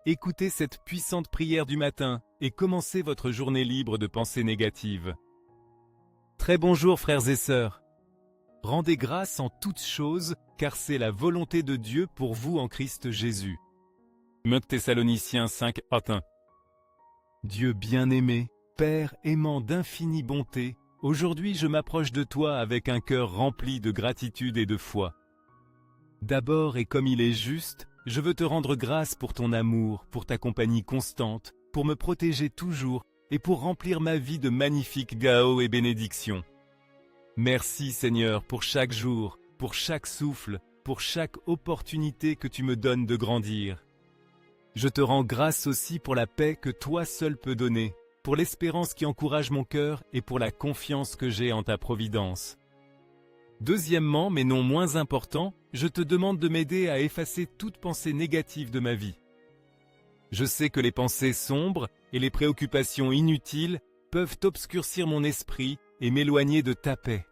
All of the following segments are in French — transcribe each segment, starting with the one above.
écoutez cette puissante prière du matin et commencez votre journée libre de pensées négatives. Très bonjour frères et sœurs. Rendez grâce en toutes choses, car c'est la volonté de Dieu pour vous en Christ Jésus. 1 Thessaloniciens 5:1. Dieu bien-aimé, Père aimant d'infinie bonté, aujourd'hui je m'approche de toi avec un cœur rempli de gratitude et de foi. D'abord et comme il est juste, je veux te rendre grâce pour ton amour, pour ta compagnie constante, pour me protéger toujours et pour remplir ma vie de magnifiques gao et bénédictions. Merci Seigneur pour chaque jour, pour chaque souffle, pour chaque opportunité que tu me donnes de grandir. Je te rends grâce aussi pour la paix que toi seul peux donner, pour l'espérance qui encourage mon cœur et pour la confiance que j'ai en ta providence. Deuxièmement, mais non moins important, je te demande de m'aider à effacer toute pensée négative de ma vie. Je sais que les pensées sombres et les préoccupations inutiles peuvent obscurcir mon esprit et m'éloigner de ta paix.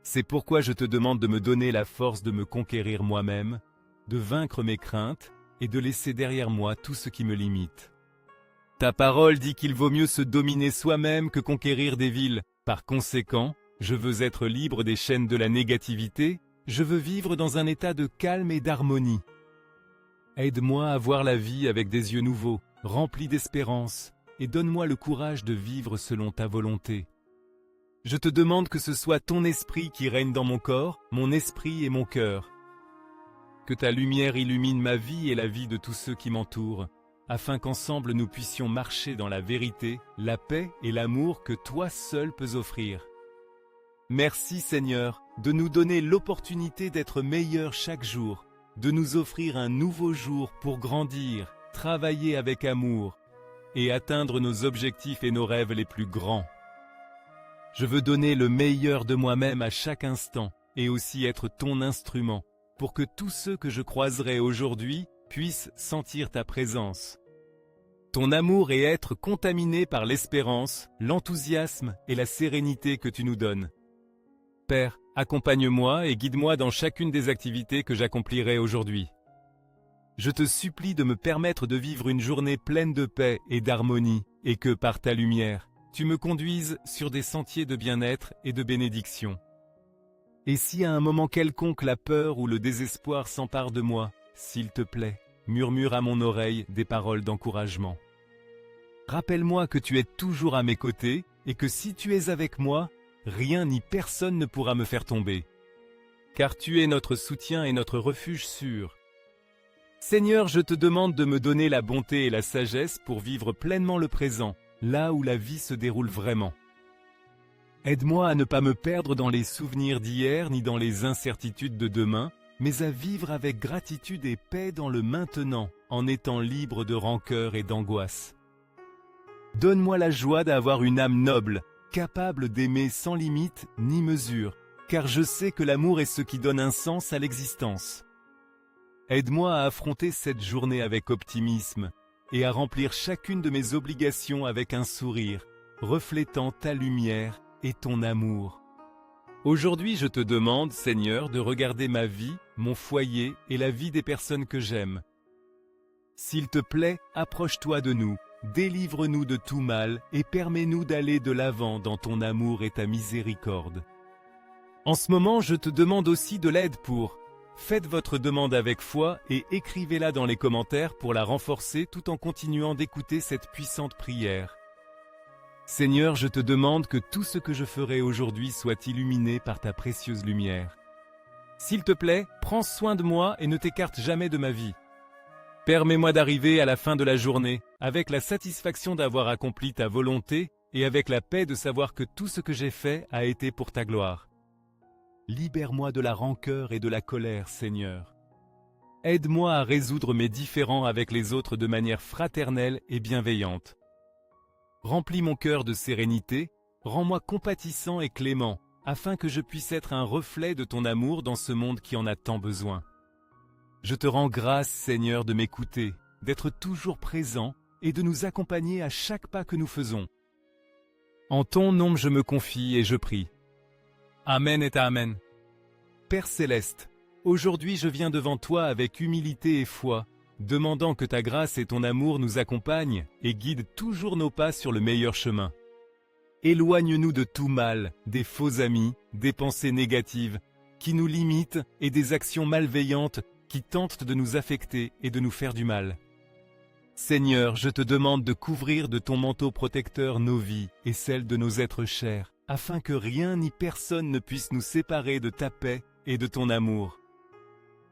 C'est pourquoi je te demande de me donner la force de me conquérir moi-même, de vaincre mes craintes et de laisser derrière moi tout ce qui me limite. Ta parole dit qu'il vaut mieux se dominer soi-même que conquérir des villes. Par conséquent, je veux être libre des chaînes de la négativité, je veux vivre dans un état de calme et d'harmonie. Aide-moi à voir la vie avec des yeux nouveaux, remplis d'espérance, et donne-moi le courage de vivre selon ta volonté. Je te demande que ce soit ton esprit qui règne dans mon corps, mon esprit et mon cœur. Que ta lumière illumine ma vie et la vie de tous ceux qui m'entourent, afin qu'ensemble nous puissions marcher dans la vérité, la paix et l'amour que toi seul peux offrir. Merci Seigneur de nous donner l'opportunité d'être meilleurs chaque jour, de nous offrir un nouveau jour pour grandir, travailler avec amour et atteindre nos objectifs et nos rêves les plus grands. Je veux donner le meilleur de moi-même à chaque instant et aussi être ton instrument pour que tous ceux que je croiserai aujourd'hui puissent sentir ta présence. Ton amour et être contaminés par l'espérance, l'enthousiasme et la sérénité que tu nous donnes. Père, accompagne-moi et guide-moi dans chacune des activités que j'accomplirai aujourd'hui. Je te supplie de me permettre de vivre une journée pleine de paix et d'harmonie et que, par ta lumière, tu me conduises sur des sentiers de bien-être et de bénédiction. Et si à un moment quelconque la peur ou le désespoir s'empare de moi, s'il te plaît, murmure à mon oreille des paroles d'encouragement. Rappelle-moi que tu es toujours à mes côtés et que si tu es avec moi, rien ni personne ne pourra me faire tomber. Car tu es notre soutien et notre refuge sûr. Seigneur, je te demande de me donner la bonté et la sagesse pour vivre pleinement le présent, là où la vie se déroule vraiment. Aide-moi à ne pas me perdre dans les souvenirs d'hier ni dans les incertitudes de demain, mais à vivre avec gratitude et paix dans le maintenant, en étant libre de rancœur et d'angoisse. Donne-moi la joie d'avoir une âme noble, capable d'aimer sans limite ni mesure, car je sais que l'amour est ce qui donne un sens à l'existence. Aide-moi à affronter cette journée avec optimisme et à remplir chacune de mes obligations avec un sourire, reflétant ta lumière et ton amour. Aujourd'hui, je te demande, Seigneur, de regarder ma vie, mon foyer et la vie des personnes que j'aime. S'il te plaît, approche-toi de nous, délivre-nous de tout mal et permets-nous d'aller de l'avant dans ton amour et ta miséricorde. En ce moment, je te demande aussi de l'aide pour... Faites votre demande avec foi et écrivez-la dans les commentaires pour la renforcer tout en continuant d'écouter cette puissante prière. Seigneur, je te demande que tout ce que je ferai aujourd'hui soit illuminé par ta précieuse lumière. S'il te plaît, prends soin de moi et ne t'écarte jamais de ma vie. Permets-moi d'arriver à la fin de la journée avec la satisfaction d'avoir accompli ta volonté et avec la paix de savoir que tout ce que j'ai fait a été pour ta gloire. Libère-moi de la rancœur et de la colère, Seigneur. Aide-moi à résoudre mes différends avec les autres de manière fraternelle et bienveillante. Remplis mon cœur de sérénité, rends-moi compatissant et clément, afin que je puisse être un reflet de ton amour dans ce monde qui en a tant besoin. Je te rends grâce, Seigneur, de m'écouter, d'être toujours présent et de nous accompagner à chaque pas que nous faisons. En ton nom je me confie et je prie. Amen et Amen. Père céleste, aujourd'hui je viens devant toi avec humilité et foi, demandant que ta grâce et ton amour nous accompagnent et guident toujours nos pas sur le meilleur chemin. Éloigne-nous de tout mal, des faux amis, des pensées négatives qui nous limitent et des actions malveillantes qui tentent de nous affecter et de nous faire du mal. Seigneur, je te demande de couvrir de ton manteau protecteur nos vies et celles de nos êtres chers, afin que rien ni personne ne puisse nous séparer de ta paix et de ton amour.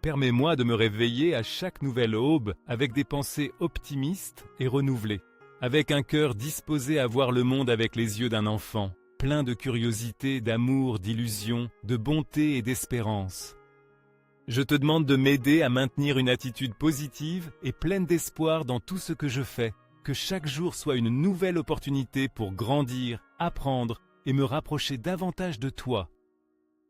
Permets-moi de me réveiller à chaque nouvelle aube avec des pensées optimistes et renouvelées, avec un cœur disposé à voir le monde avec les yeux d'un enfant, plein de curiosité, d'amour, d'illusion, de bonté et d'espérance. Je te demande de m'aider à maintenir une attitude positive et pleine d'espoir dans tout ce que je fais, que chaque jour soit une nouvelle opportunité pour grandir, apprendre et me rapprocher davantage de toi.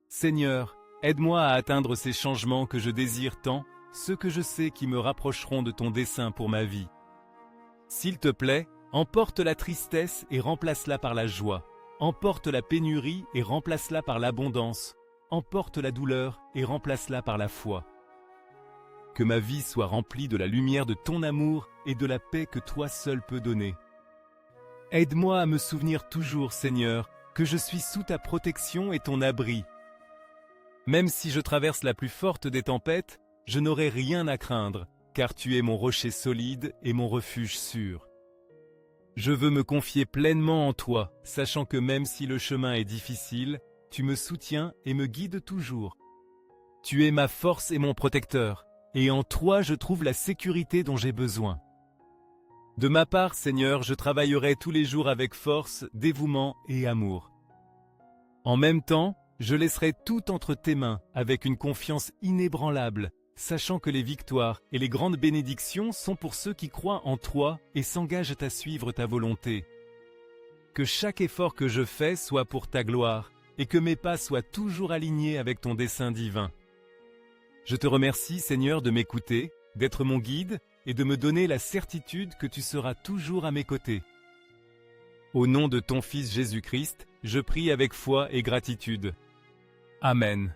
Seigneur, aide-moi à atteindre ces changements que je désire tant, ceux que je sais qui me rapprocheront de ton dessein pour ma vie. S'il te plaît, emporte la tristesse et remplace-la par la joie. Emporte la pénurie et remplace-la par l'abondance. Emporte la douleur et remplace-la par la foi. Que ma vie soit remplie de la lumière de ton amour et de la paix que toi seul peux donner. Aide-moi à me souvenir toujours, Seigneur, que je suis sous ta protection et ton abri. Même si je traverse la plus forte des tempêtes, je n'aurai rien à craindre, car tu es mon rocher solide et mon refuge sûr. Je veux me confier pleinement en toi, sachant que même si le chemin est difficile, tu me soutiens et me guides toujours. Tu es ma force et mon protecteur, et en toi je trouve la sécurité dont j'ai besoin. De ma part, Seigneur, je travaillerai tous les jours avec force, dévouement et amour. En même temps, je laisserai tout entre tes mains, avec une confiance inébranlable, sachant que les victoires et les grandes bénédictions sont pour ceux qui croient en toi et s'engagent à suivre ta volonté. Que chaque effort que je fais soit pour ta gloire, et que mes pas soient toujours alignés avec ton dessein divin. Je te remercie, Seigneur, de m'écouter, d'être mon guide et de me donner la certitude que tu seras toujours à mes côtés. Au nom de ton Fils Jésus-Christ, je prie avec foi et gratitude. Amen.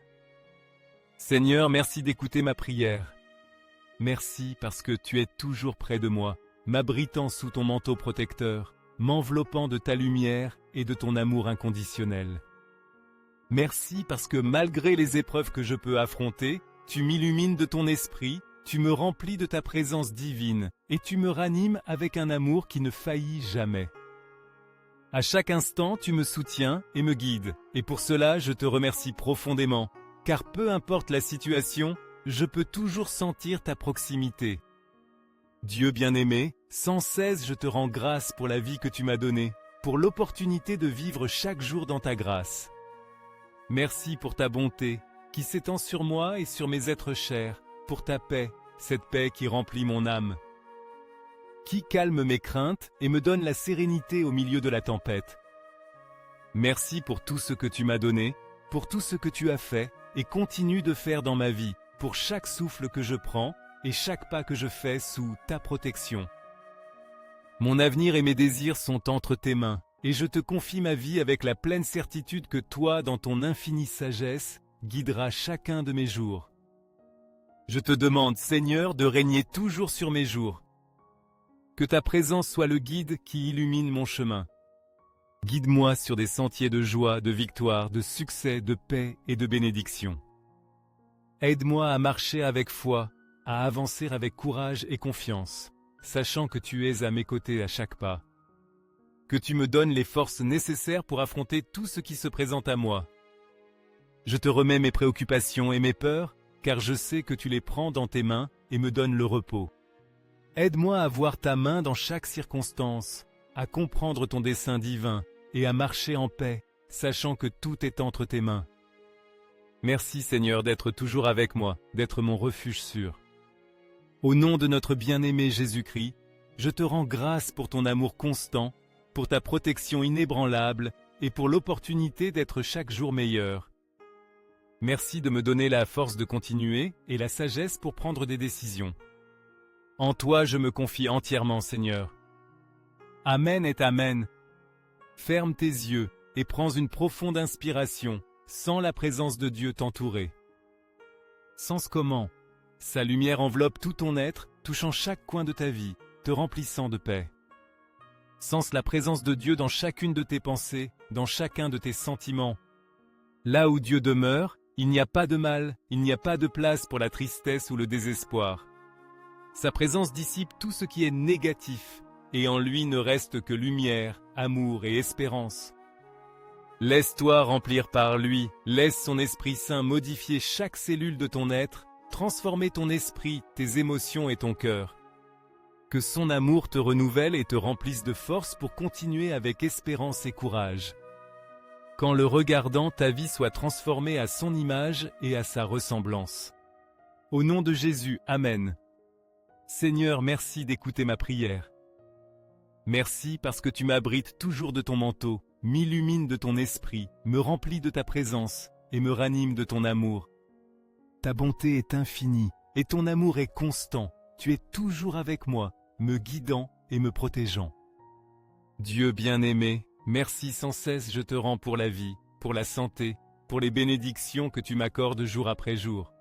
Seigneur, merci d'écouter ma prière. Merci parce que tu es toujours près de moi, m'abritant sous ton manteau protecteur, m'enveloppant de ta lumière et de ton amour inconditionnel. Merci parce que malgré les épreuves que je peux affronter, tu m'illumines de ton esprit, tu me remplis de ta présence divine et tu me ranimes avec un amour qui ne faillit jamais. À chaque instant, tu me soutiens et me guides, et pour cela, je te remercie profondément, car peu importe la situation, je peux toujours sentir ta proximité. Dieu bien-aimé, sans cesse je te rends grâce pour la vie que tu m'as donnée, pour l'opportunité de vivre chaque jour dans ta grâce. Merci pour ta bonté, qui s'étend sur moi et sur mes êtres chers, pour ta paix, cette paix qui remplit mon âme, qui calme mes craintes et me donne la sérénité au milieu de la tempête. Merci pour tout ce que tu m'as donné, pour tout ce que tu as fait et continues de faire dans ma vie, pour chaque souffle que je prends et chaque pas que je fais sous ta protection. Mon avenir et mes désirs sont entre tes mains, et je te confie ma vie avec la pleine certitude que toi, dans ton infinie sagesse, guideras chacun de mes jours. Je te demande, Seigneur, de régner toujours sur mes jours. Que ta présence soit le guide qui illumine mon chemin. Guide-moi sur des sentiers de joie, de victoire, de succès, de paix et de bénédiction. Aide-moi à marcher avec foi, à avancer avec courage et confiance, sachant que tu es à mes côtés à chaque pas. Que tu me donnes les forces nécessaires pour affronter tout ce qui se présente à moi. Je te remets mes préoccupations et mes peurs, car je sais que tu les prends dans tes mains et me donnes le repos. Aide-moi à voir ta main dans chaque circonstance, à comprendre ton dessein divin et à marcher en paix, sachant que tout est entre tes mains. Merci Seigneur d'être toujours avec moi, d'être mon refuge sûr. Au nom de notre bien-aimé Jésus-Christ, je te rends grâce pour ton amour constant, pour ta protection inébranlable et pour l'opportunité d'être chaque jour meilleur. Merci de me donner la force de continuer et la sagesse pour prendre des décisions. En toi je me confie entièrement, Seigneur. Amen et Amen. Ferme tes yeux et prends une profonde inspiration, sans la présence de Dieu t'entourer. Sens comment sa lumière enveloppe tout ton être touchant chaque coin de ta vie, te remplissant de paix. Sens la présence de Dieu dans chacune de tes pensées, dans chacun de tes sentiments. Là où Dieu demeure, il n'y a pas de mal, il n'y a pas de place pour la tristesse ou le désespoir. Sa présence dissipe tout ce qui est négatif, et en lui ne reste que lumière, amour et espérance. Laisse-toi remplir par lui, laisse son Esprit Saint modifier chaque cellule de ton être, transformer ton esprit, tes émotions et ton cœur. Que son amour te renouvelle et te remplisse de force pour continuer avec espérance et courage. Qu'en le regardant, ta vie soit transformée à son image et à sa ressemblance. Au nom de Jésus, Amen. Seigneur, merci d'écouter ma prière. Merci parce que tu m'abrites toujours de ton manteau, m'illumines de ton esprit, me remplis de ta présence et me ranimes de ton amour. Ta bonté est infinie et ton amour est constant. Tu es toujours avec moi, me guidant et me protégeant. Dieu bien-aimé, merci sans cesse je te rends pour la vie, pour la santé, pour les bénédictions que tu m'accordes jour après jour.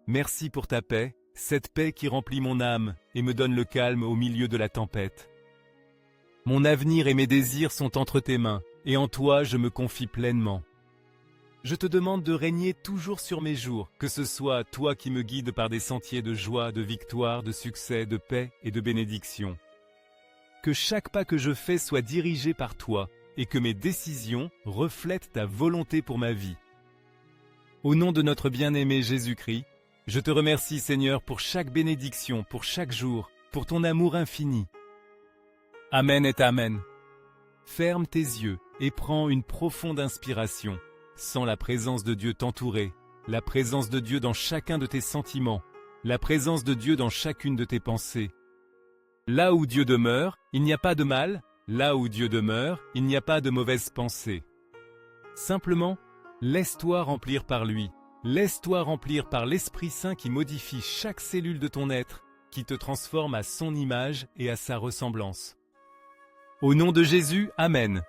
Merci pour ta paix, cette paix qui remplit mon âme et me donne le calme au milieu de la tempête. Mon avenir et mes désirs sont entre tes mains, et en toi je me confie pleinement. Je te demande de régner toujours sur mes jours, que ce soit toi qui me guides par des sentiers de joie, de victoire, de succès, de paix et de bénédiction. Que chaque pas que je fais soit dirigé par toi, et que mes décisions reflètent ta volonté pour ma vie. Au nom de notre bien-aimé Jésus-Christ, je te remercie Seigneur pour chaque bénédiction, pour chaque jour, pour ton amour infini. Amen et Amen. Ferme tes yeux et prends une profonde inspiration. Sens la présence de Dieu t'entourer, la présence de Dieu dans chacun de tes sentiments, la présence de Dieu dans chacune de tes pensées. Là où Dieu demeure, il n'y a pas de mal, là où Dieu demeure, il n'y a pas de mauvaise pensée. Simplement, laisse-toi remplir par lui, laisse-toi remplir par l'Esprit Saint qui modifie chaque cellule de ton être, qui te transforme à son image et à sa ressemblance. Au nom de Jésus, Amen.